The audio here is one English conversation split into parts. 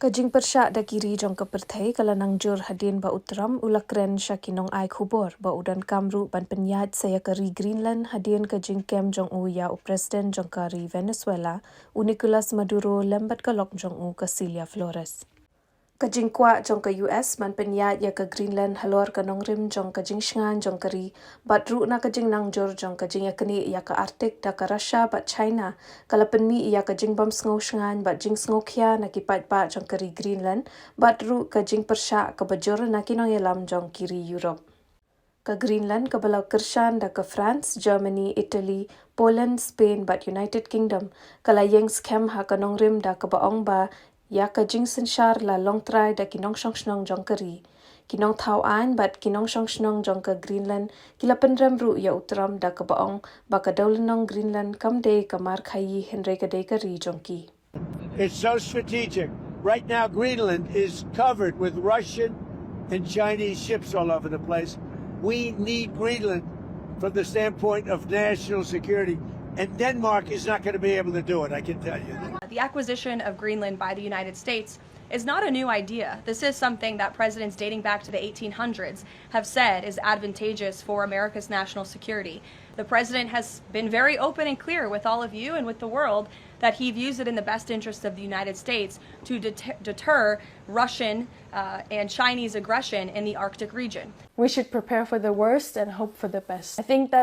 Kajing persya da kiri jong keperthai kala nangjur hadin ba utram ulakren syakinong ai khubor ba udan kamru ban penyat saya kari Greenland hadin kajing kem jong u ya u presiden jong kari Venezuela Nicolas Maduro lembat kalok jong u Casilia Flores. Kajing kwa jong ke US man penyat ya ke Greenland halor ke nongrim jong kajing shngan jong kari bat ru na kajing nangjur jong kajing ya keni ya ke Arctic da ke Russia bat China kala penmi ya kajing bom sngo shngan bat jing sngo kya na ki Paidbah jong kari Greenland bat ru kajing persya ke bajur na kinong yalam jong kiri Europe. Ke Greenland ke belau Kershan da ke France, Germany, Italy, Poland, Spain bat United Kingdom kala yang skem ha ke nongrim da ke baong ba ya ka jing senshar la long try da kinong shong shnong jong kari. Kinong tau an bat kinong shong shnong jong ka Greenland kila penrem ru ya utram da ka baong ba ka daulenong Greenland kam day ka Nongkhaïi henry ka day kari jong ki. It's so strategic. Right now Greenland is covered with Russian and Chinese ships all over the place. We need Greenland from the standpoint of national security. And Denmark is not going to be able to do it, I can tell you. The acquisition of Greenland by the United States is not a new idea. This is something that presidents dating back to the 1800s have said is advantageous for America's national security. The president has been very open and clear with all of you and with the world that he views it in the best interest of the United States to deter Russian and Chinese aggression in the Arctic region. We should prepare for the worst and hope for the best. I think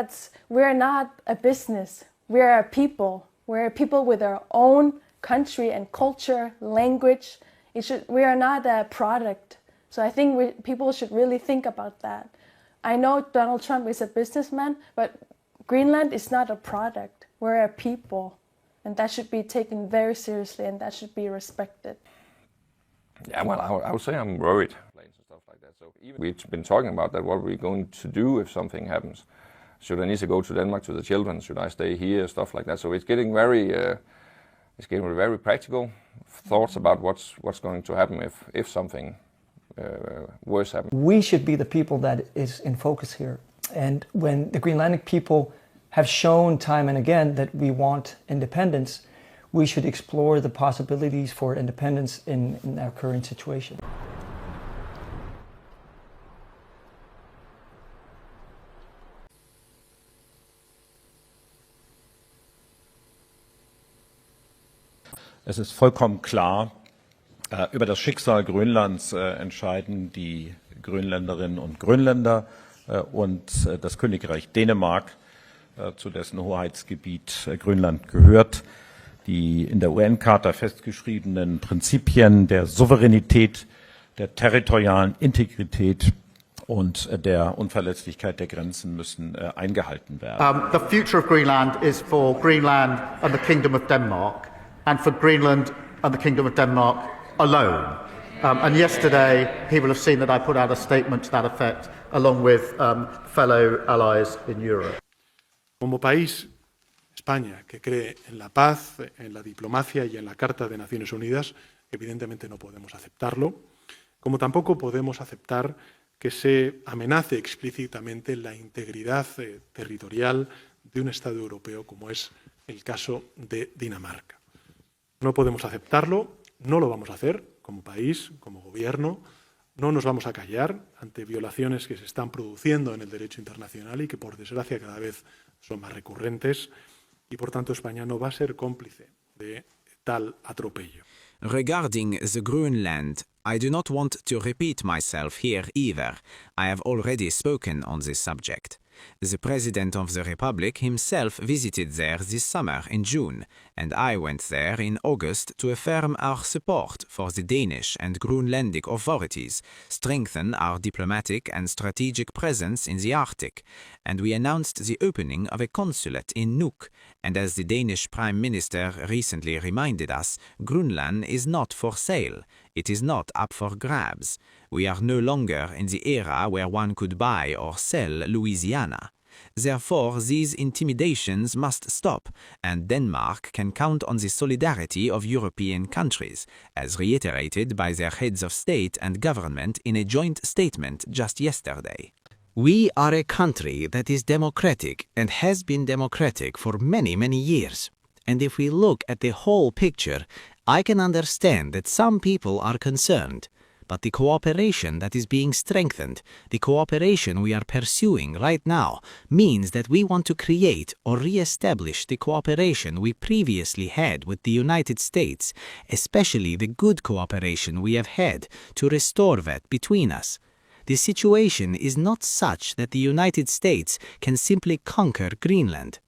we're not a business. We're a people. We're a people with our own country and culture, language. We are not a product. So I think people should really think about that. I know Donald Trump is a businessman, but Greenland is not a product. We're a people. And that should be taken very seriously and that should be respected. Yeah, well, I would say I'm worried. And stuff like that. So we've been talking about that. What are we going to do if something happens? Should I need to go to Denmark to the children? Should I stay here? Stuff like that. So it's getting very practical thoughts about what's going to happen if something worse happens. We should be the people that is in focus here. And when the Greenlandic people have shown time and again that we want independence, we should explore the possibilities for independence in our current situation. Es ist vollkommen klar, über das Schicksal Grönlands entscheiden die Grönländerinnen und Grönländer und das Königreich Dänemark, zu dessen Hoheitsgebiet Grönland gehört. Die in der UN-Charta festgeschriebenen Prinzipien der Souveränität, der territorialen Integrität und der Unverletzlichkeit der Grenzen müssen eingehalten werden. The future of Greenland is for Greenland and the Kingdom of Denmark. And for Greenland and the Kingdom of Denmark alone. And yesterday, people have seen that I put out a statement to that effect, along with fellow allies in Europe. Como país, España, que cree en la paz, en la diplomacia y en la Carta de Naciones Unidas, evidentemente no podemos aceptarlo, como tampoco podemos aceptar que se amenace explícitamente la integridad territorial de un Estado europeo como es el caso de Dinamarca. No podemos aceptarlo, no lo vamos a hacer como país, como gobierno, no nos vamos a callar ante violaciones que se están produciendo en el derecho internacional y que por desgracia cada vez son más recurrentes y por tanto España no va a ser cómplice de tal atropello. Regarding the Greenland, I do not want to repeat myself here either. I have already spoken on this subject. The President of the Republic himself visited there this summer in June, and I went there in August to affirm our support for the Danish and Greenlandic authorities, strengthen our diplomatic and strategic presence in the Arctic, and we announced the opening of a consulate in Nuuk, and as the Danish Prime Minister recently reminded us, Greenland is not for sale. It is not up for grabs. We are no longer in the era where one could buy or sell Louisiana. Therefore, these intimidations must stop, and Denmark can count on the solidarity of European countries, as reiterated by their heads of state and government in a joint statement just yesterday. We are a country that is democratic and has been democratic for many, many years. And if we look at the whole picture, I can understand that some people are concerned, but the cooperation that is being strengthened, the cooperation we are pursuing right now, means that we want to create or re-establish the cooperation we previously had with the United States, especially the good cooperation we have had to restore that between us. The situation is not such that the United States can simply conquer Greenland.